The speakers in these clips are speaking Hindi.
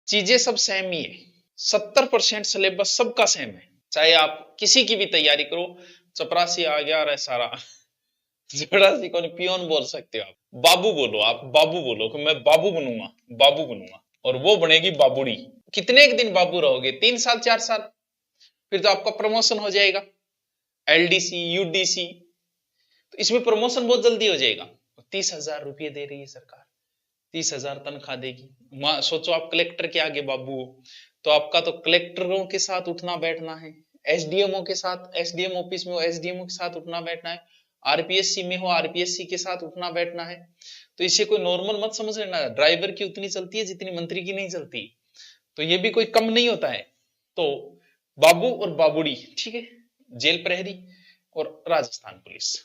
चीजें सब सेम ही है। 70% सिलेबस सबका सेम है, चाहे आप किसी की भी तैयारी करो। चपरासी आ गया रे सारा। चपरासी को पियोन बोल सकते हो आप, बाबू बोलो, आप बाबू बोलो कि मैं बाबू बनूंगा, बाबू बनूंगा, और वो बनेगी बाबूड़ी। कितने दिन बाबू रहोगे? 3 साल 4 साल, फिर तो आपका प्रमोशन हो जाएगा, एलडीसी यूडीसी। तो इसमें प्रमोशन बहुत जल्दी हो जाएगा। 30,000 रुपये दे रही है सरकार, 30,000 तनख्वाह देगी। सोचो आप कलेक्टर के आगे बाबू हो, तो आपका तो कलेक्टरों के साथ उठना बैठना है, एसडीएमओ के साथ, एसडीएम ऑफिस में हो एसडीएमओ के साथ उठना बैठना है, आरपीएससी में हो आरपीएससी के साथ उठना बैठना है। तो इसे कोई नॉर्मल मत समझ लेना, ड्राइवर की उतनी चलती है जितनी मंत्री की नहीं चलती, तो ये भी कोई कम नहीं होता है। तो बाबू और बाबूड़ी, ठीक है, जेल प्रहरी और राजस्थान पुलिस।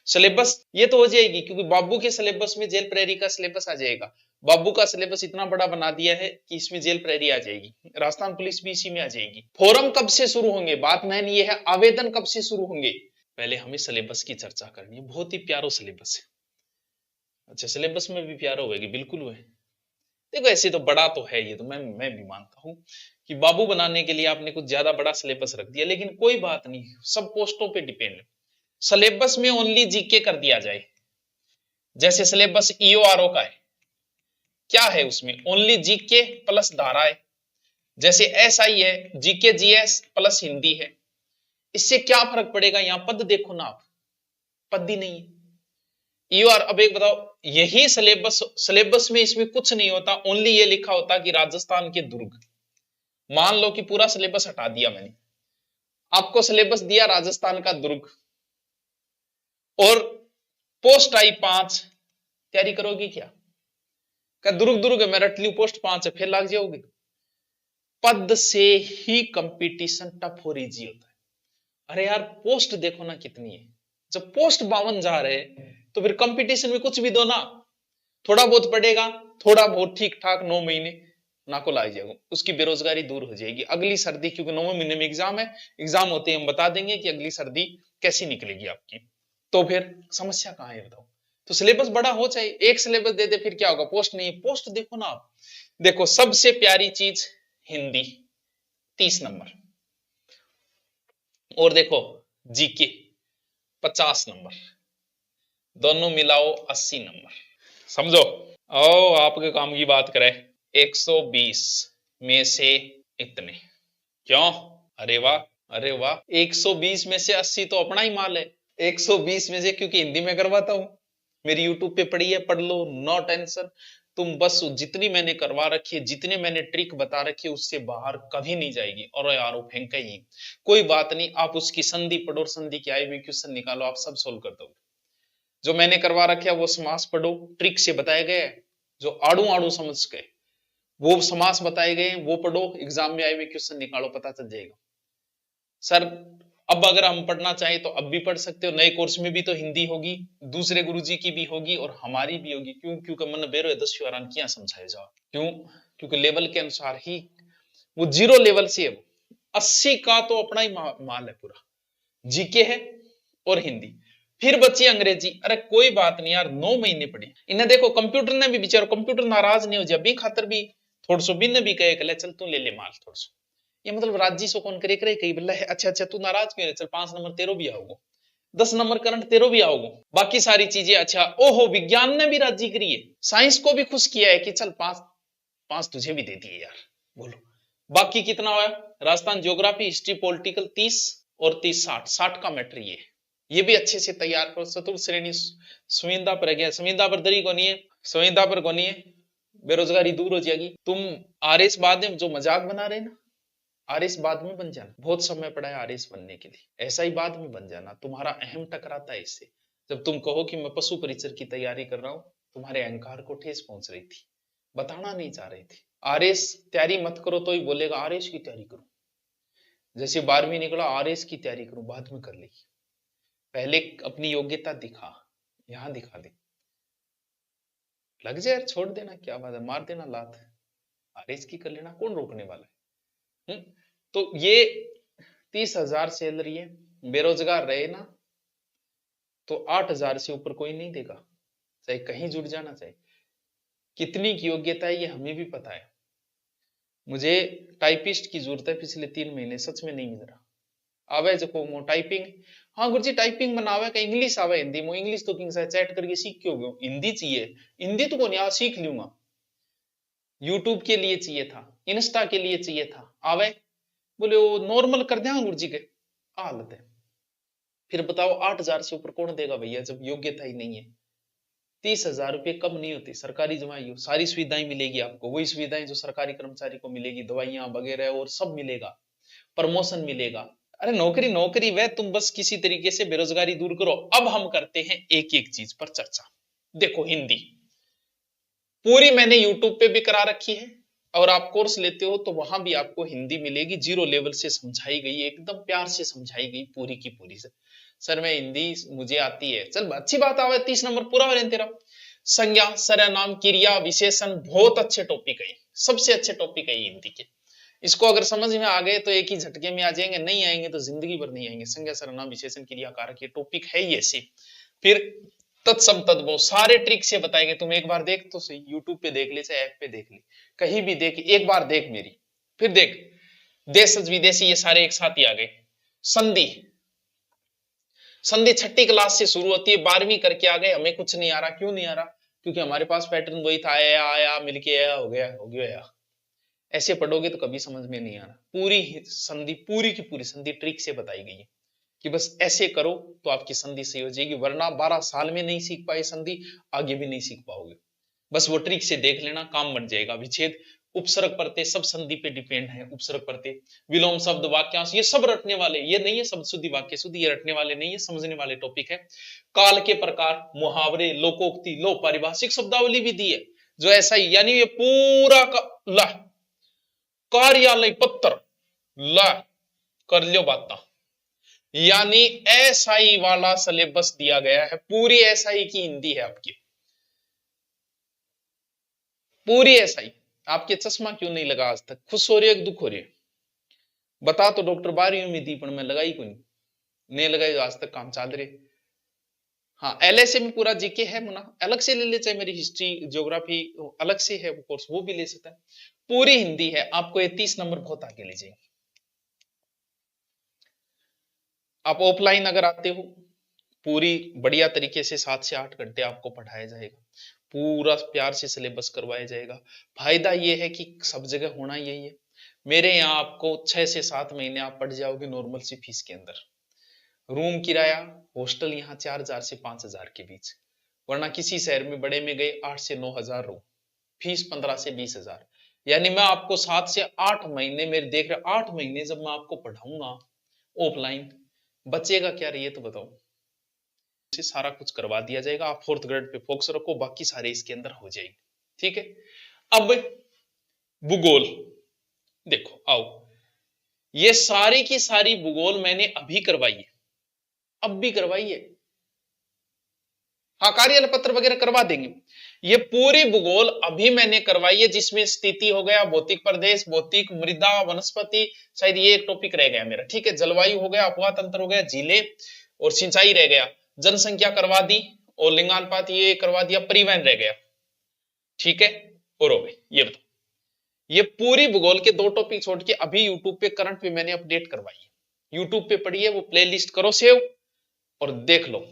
सिलेबस ये तो हो जाएगी, क्योंकि बाबू के सिलेबस में जेल प्रहरी का सिलेबस आ जाएगा। बाबू का सिलेबस इतना बड़ा बना दिया है कि इसमें जेल प्रहरी आ जाएगी, राजस्थान पुलिस भी इसी में आ जाएगी। फॉरम कब से शुरू होंगे? बात मैन ये है, आवेदन कब से शुरू होंगे? पहले हमें सिलेबस की चर्चा करनी है। बहुत ही प्यारो सिलेबस है। अच्छा, सिलेबस में भी प्यारो होगी, बिल्कुल हुए। देखो ऐसे तो बड़ा तो है ये, तो मैं भी मानता हूं कि बाबू बनाने के लिए आपने कुछ ज्यादा बड़ा सिलेबस रख दिया, लेकिन कोई बात नहीं, सब पोस्टों पे डिपेंड है। सिलेबस में ओनली जीके कर दिया जाए, जैसे सिलेबस ईओआरओ का है, क्या है उसमें? ओनली जीके प्लस धाराएं। जैसे एसआई है, जीके जीएस प्लस हिंदी है। इससे क्या फर्क पड़ेगा? यहां पद देखो ना आप, पद ही नहीं है। ईओआर, अब एक बताओ, यही सिलेबस में इसमें कुछ नहीं होता, ओनली ये लिखा होता कि राजस्थान के दुर्ग। मान लो कि पूरा सिलेबस हटा दिया मैंने, आपको सिलेबस दिया राजस्थान का दुर्ग, और पोस्ट आई 5, तैयारी करोगी क्या? क्या दुर्ग दुर्ग है, मैं रट लू पोस्ट 5 है, फिर लाग जाओगे? पद से ही कंपटीशन टफ और इजी होता है। अरे यार पोस्ट देखो ना कितनी है, जब पोस्ट 52 जा रहे तो फिर कंपटीशन में कुछ भी दो ना, थोड़ा बहुत पड़ेगा, थोड़ा बहुत ठीक ठाक 9 महीने ना को ला जाएगा, उसकी बेरोजगारी दूर हो जाएगी। अगली सर्दी, क्योंकि 9वें महीने में एग्जाम है, एग्जाम होते ही हम बता देंगे कि अगली सर्दी कैसी निकलेगी आपकी। तो फिर समस्या कहां है बताओ? तो सिलेबस बड़ा हो, चाहे एक सिलेबस दे दे, फिर क्या होगा? पोस्ट नहीं है। पोस्ट देखो ना आप, देखो सबसे प्यारी चीज हिंदी 30 नंबर, और देखो जीके 50 नंबर, दोनों मिलाओ 80 नंबर। समझो। ओ आपके काम की बात करें, 120 में से इतने, क्यों? अरे वाह, अरे वाह, 120 में से 80 तो अपना ही माल है। 120 में से, क्योंकि हिंदी में करवाता हूं, मेरी यूट्यूब पे पड़ी है, पढ़ लो, नो टेंशन। तुम बस जितनी मैंने करवा रखी है, जितने मैंने ट्रिक बता रखी है, उससे बाहर कभी नहीं जाएगी। और यार वो फेंका ही, कोई बात नहीं, आप उसकी संधि पढ़ो और संधि के आए हुए क्वेश्चन निकालो, आप सब सोल्व कर दोगे। जो मैंने करवा रखा है वो समास पढ़ो, ट्रिक से बताए गए, जो आड़ू आड़ू समझ गए वो समास बताए गए वो पढ़ो, एग्जाम में आए हुए क्वेश्चन निकालो, पता चल जाएगा। सर अब अगर हम पढ़ना चाहें तो अब भी पढ़ सकते हो, नए कोर्स में भी तो हिंदी होगी, दूसरे गुरुजी की भी होगी और हमारी भी होगी। क्यों? क्योंकि मन बेरो 10 किया समझाए जाओ। क्यों? क्योंकि लेवल के अनुसार ही, वो 0 लेवल से है, 80 का तो अपना ही माल है पूरा, जीके है और हिंदी। फिर बची अंग्रेजी। अरे कोई बात नहीं यार, 9 महीने पढ़े इन्हें। देखो कंप्यूटर ने भी, बेचारा कंप्यूटर नाराज नहीं हो जाए, भी खातर भी थोड़ा सो बिन भी कहे कले चल तू ले ले माल थोड़ा सो, ये मतलब राजी सो कौन करे करे कही बल्ला है, अच्छा अच्छा तू नाराज क्यों है, चल 5 नंबर तेरो भी आओगे, 10 नंबर करंट तेरो भी आओगे, बाकी सारी चीजें। अच्छा ओहो, विज्ञान ने भी राजी करी है, साइंस को भी खुश किया है कि चल 5 तुझे भी दे दिए यार। बोलो बाकी कितना हुआ? राजस्थान ज्योग्राफी हिस्ट्री पॉलिटिकल 30 और 30 60 का मैटर ये भी अच्छे से तैयार करो। चतुर्थ श्रेणी संविदा पर गया, संविदा पर दरी को नहीं है, संविदा पर को नहीं है, बेरोजगारी दूर हो जाएगी। तुम आरएस बाद में जो मजाक बना रहे ना, आरएस बाद में बन जाना, बहुत समय पड़ा है आरएस बनने के लिए, ऐसा ही बाद में बन जाना, तुम्हारा अहम टकराता है इससे। जब तुम कहो कि मैं पशु परिचर की तैयारी कर रहा हूं, तुम्हारे अहंकार को ठेस पहुंच रही थी, बताना नहीं चाह रही थी। आरएस तैयारी मत करो तो ही बोलेगा आरएस की तैयारी करो, जैसे 12वीं निकला आरएस की तैयारी करो, बाद में कर लेगी, पहले अपनी योग्यता दिखा, यहां दिखा दे, लग जाए यार छोड़ देना, क्या बात है, मार देना लात, आरएस की कर लेना, कौन रोकने वाला है? तो ये 30,000 सैलरी है, बेरोजगार रहे ना तो 8,000 से ऊपर कोई नहीं देगा, चाहे कहीं जुड़ जाना, चाहे कितनी की योग्यता है ये हमें भी पता है। मुझे टाइपिस्ट की जरूरत है, पिछले 3 महीने सच में नहीं मिल रहा। आवे जो को टाइपिंग, हाँ गुरुजी टाइपिंग बनावे का इंग्लिश आवे हिंदी में, इंग्लिश तो किंग से चैट करके सीख क्यों गयो, हिंदी चाहिए, हिंदी तो कौन यार सीख लूंगा, यूट्यूब के लिए चाहिए था, इंस्टा के लिए चाहिए था, आवे बोले वो नॉर्मल कर दिया गुरुजी के हालत है। फिर बताओ 8,000 से ऊपर कौन देगा भैया जब योग्यता ही नहीं है। 30,000 रुपये कम नहीं होती, सरकारी जमाई हो, सारी सुविधाएं मिलेगी आपको, वही सुविधाएं जो सरकारी कर्मचारी को मिलेगी, दवाइयां वगैरह और सब मिलेगा, प्रमोशन मिलेगा। अरे नौकरी नौकरी वह, तुम बस किसी तरीके से बेरोजगारी दूर करो। अब हम करते हैं एक एक चीज पर चर्चा। देखो हिंदी पूरी मैंने यूट्यूब पे भी करा रखी है, और आप कोर्स लेते हो तो वहां भी आपको हिंदी मिलेगी, 0 लेवल से समझाई गई, एकदम प्यार से समझाई गई पूरी की पूरी से। सर मैं हिंदी मुझे आती है, चल अच्छी बात, आवे 30 नंबर पूरा हो रहे तेरा। संज्ञा, सर्वनाम, क्रिया, विशेषण, बहुत अच्छे टॉपिक है, सबसे अच्छे टॉपिक है हिंदी के। इसको अगर समझ में आ गए तो एक ही झटके में आ जाएंगे, नहीं आएंगे तो जिंदगी भर नहीं आएंगे। संज्ञा, सर्वनाम, विशेषण, क्रिया, कारक, ये टॉपिक है ही ऐसे। फिर तत्सम तद्भव सारे ट्रिक से बताएंगे, तुम एक बार देख तो सही, यूट्यूब पे देख ले चाहे ऐप पे देख ले, कहीं भी देख, एक बार देख मेरी, फिर देख। देशज विदेशी ये सारे एक साथ ही आ गए। संधि, संधि 6ठी क्लास से शुरू होती है, 12वीं करके आ गए, हमें कुछ नहीं आ रहा। क्यों नहीं आ रहा? क्योंकि हमारे पास पैटर्न वही था, आया आया मिलके आया, हो गया हो गया। ऐसे पढ़ोगे तो कभी समझ में नहीं आना। पूरी संधि, पूरी की पूरी संधि ट्रिक से बताई गई है कि बस ऐसे करो तो आपकी संधि सही हो जाएगी, वरना 12 साल में नहीं सीख पाए संधि, आगे भी नहीं सीख पाओगे। बस वो ट्रिक से देख लेना, काम बन जाएगा। विच्छेद, उपसर्ग प्रत्यय सब संधि पे डिपेंड है। उपसर्ग प्रत्यय, विलोम शब्द, वाक्यांश, ये सब रटने वाले, ये नहीं है शब्द शुद्धि वाक्य शुद्धि, ये रटने वाले नहीं है, समझने वाले टॉपिक है। काल के प्रकार, मुहावरे, लोकोक्ति, लो पारिभाषिक शब्दावली भी दी है जो ऐसा ही, यानी ये पूरा का ला कार्यालय पत्र ला कर लियो बात, यानी एसआई वाला सिलेबस दिया गया है। पूरी एसआई की हिंदी है आपकी, पूरी एसआई। आपके चश्मा क्यों नहीं लगा आज तक? खुश हो रही है, दुख हो रही है? बता तो डॉक्टर 12वीं में दी, पर मैं लगाई को नहीं लगाई आज तक, काम चाल रहे। हाँ एलएसए में पूरा जीके है मुना, अलग से ले ले, चाहे मेरी हिस्ट्री ज्योग्राफी अलग से है वो कोर्स, वो भी ले सकता है। पूरी हिंदी है, आपको ये 30 नंबर बहुत आगे ले जाएंगे। आप ऑफलाइन अगर आते हो, पूरी बढ़िया तरीके से 7 से 8 घंटे आपको पढ़ाया जाएगा, पूरा प्यार से सिलेबस करवाया जाएगा। फायदा ये है कि सब जगह होना यही है। मेरे यहाँ आपको 6 से 7 महीने आप पढ़ जाओगे नॉर्मल सी फीस के अंदर। रूम किराया हॉस्टल यहाँ 4,000 से 5,000 के बीच, वरना किसी शहर में बड़े में गए 8 से 9,000 रूम, फीस 15 से 20,000। यानी मैं आपको 7 से 8 महीने, मेरे देख रहे 8 महीने जब मैं आपको पढ़ाऊंगा ऑफलाइन, बचेगा क्या रही है तो बताओ। से सारा कुछ करवा दिया जाएगा, आप 4th ग्रेड पे फोकस रखो, बाकी सारे इसके अंदर हो जाएंगे। ठीक है, अब भूगोल देखो, आओ, ये सारी की सारी भूगोल मैंने अभी करवाई है, अब भी करवाई है। हाँ कार्यालय पत्र वगैरह करवा देंगे, ये पूरी भूगोल अभी मैंने करवाई है, जिसमें स्थिति हो गया, भौतिक प्रदेश, भौतिक मृदा, वनस्पति, शायद ये एक टॉपिक रह गया मेरा। ठीक है, जलवायु हो गया, अपवा तंत्र हो गया, झीलें और सिंचाई रह गया, जनसंख्या करवा दी, और लिंगानुपात ये करवा दिया, परिवहन रह गया। ठीक है, और हो गए। ये बताओ, ये पूरी भूगोल के 2 टॉपिक छोड़ के अभी यूट्यूब पे करंट पे मैंने अपडेट करवाई है। यूट्यूब पे पढ़िए, वो प्लेलिस्ट करो सेव और देख लो।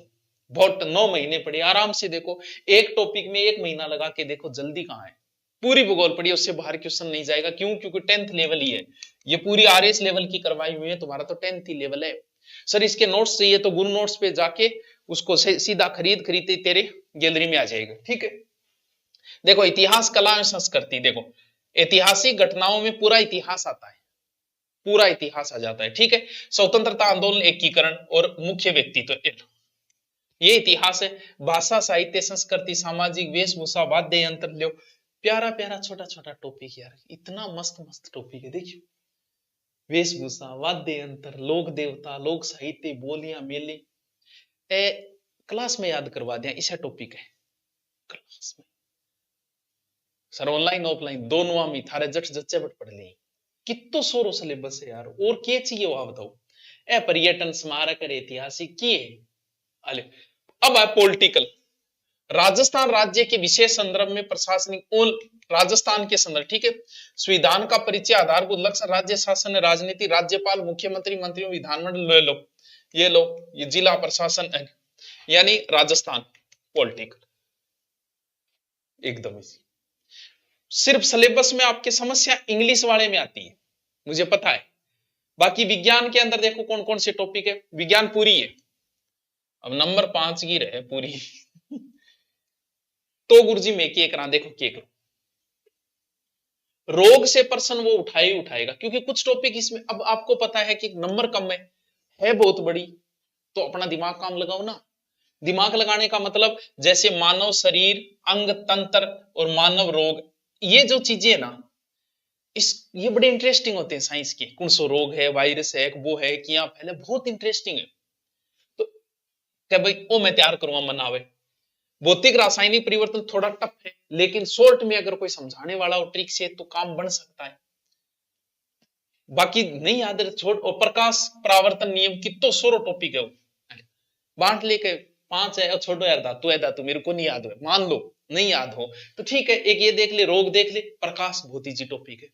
बहुत 9 महीने पढ़े, आराम से देखो, एक टॉपिक में 1 महीना लगा के देखो, जल्दी कहां है। पूरी भूगोल पढ़िए, उससे बाहर क्वेश्चन नहीं जाएगा। क्यों? क्योंकि 10th लेवल ही है ये, पूरी आरएस लेवल की करवाई हुई है, तुम्हारा तो 10th ही लेवल है। सर इसके नोट्स चाहिए तो गुरु नोट्स पे जाके उसको सीधा खरीद तेरे गैलरी में आ जाएगा। ठीक है, देखो इतिहास, कला एवं संस्कृति, देखो ऐतिहासिक घटनाओं में पूरा इतिहास आता है, पूरा इतिहास आ जाता है। ठीक है, स्वतंत्रता आंदोलन, एकीकरण और मुख्य व्यक्तित्व, ये इतिहास है। भाषा, साहित्य, संस्कृति, सामाजिक, वेशभूषा, वाद्य यंत्र, लो प्यारा प्यारा छोटा छोटा टॉपिक यार, इतना मस्त मस्त टॉपिक है। देखियो, वेशभूषा, वाद्य यंत्र, लोक देवता, लोक साहित्य, बोलियां, मेले, क्लास में याद करवा दिया, ऐसा टॉपिक है क्लास में। सर ऑनलाइन ऑफलाइन दोनों में थारे जट जच्चे बट पढ़ ली, कितो सोरो सिलेबस है यार, और क्या चाहिए वो बताओ। ए पर्यटन, स्मारक, ऐतिहासिक की है। अले अब है पॉलिटिकल, राजस्थान राज्य के विशेष संदर्भ में प्रशासनिक और राजस्थान के संदर्भ, ठीक है। संविधान का परिचय, आधारभूत लक्ष्य, राज्य शासन, राजनीति, राज्यपाल, मुख्यमंत्री, मंत्रियों, विधानमंडल, ले लो, ये लो, ये जिला प्रशासन, यानी राजस्थान पॉलिटिकल, एकदम इसी। सिर्फ सिलेबस में आपके समस्या इंग्लिश वाले में आती है, मुझे पता है। बाकी विज्ञान के अंदर देखो कौन कौन से टॉपिक है, विज्ञान पूरी है, अब नंबर 5 की रहे पूरी तो गुरुजी मैं के करा, देखो के करो, रोग से प्रश्न वो उठाएगा, क्योंकि कुछ टॉपिक इसमें अब आपको पता है कि नंबर कम है बहुत बड़ी, तो अपना दिमाग काम लगाओ ना। दिमाग लगाने का मतलब जैसे मानव शरीर, अंग तंत्र और मानव रोग, ये जो चीजें ना, ये बड़े इंटरेस्टिंग होते हैं साइंस के। कौन सो रोग है, वायरस है, वो है, क्या पहले, बहुत इंटरेस्टिंग है। तो क्या भाई वो मैं तैयार करूंगा मनावे। भौतिक रासायनिक परिवर्तन थोड़ा टफ है, लेकिन शॉर्ट में अगर कोई समझाने वाला हो ट्रिक से तो काम बन सकता है। बाकी नहीं याद है छोड़, और प्रकाश परावर्तन नियम की तो सोरो टॉपिक है वो, बांट लेके 5 है, और छोड़ो यार धातु है, धातु मेरे को नहीं याद है, मान लो नहीं याद हो तो ठीक है, एक ये देख ले, रोग देख ले, प्रकाश बहुत इजी टॉपिक है,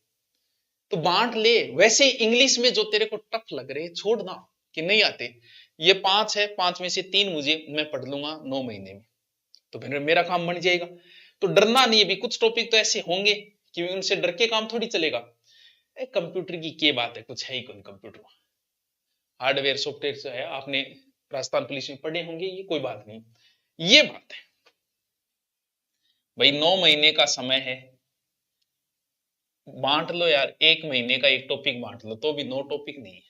तो बांट ले। वैसे इंग्लिश में जो तेरे को टफ लग रहे छोड़ना कि नहीं आते, ये 5 है, 5 में से 3 मुझे मैं पढ़ लूंगा 9 महीने में, तो फिर मेरा काम बन जाएगा। तो डरना नहीं है भी, कुछ टॉपिक तो ऐसे होंगे कि उनसे डर के काम थोड़ी चलेगा। कंप्यूटर की क्या बात है, कुछ है ही कौन कंप्यूटर, हार्डवेयर सॉफ्टवेयर जो है आपने राजस्थान पुलिस में पढ़े होंगे, ये कोई बात नहीं, ये बात है भाई। 9 महीने का समय है, बांट लो यार, 1 महीने का एक टॉपिक बांट लो, तो भी 9 टॉपिक नहीं है,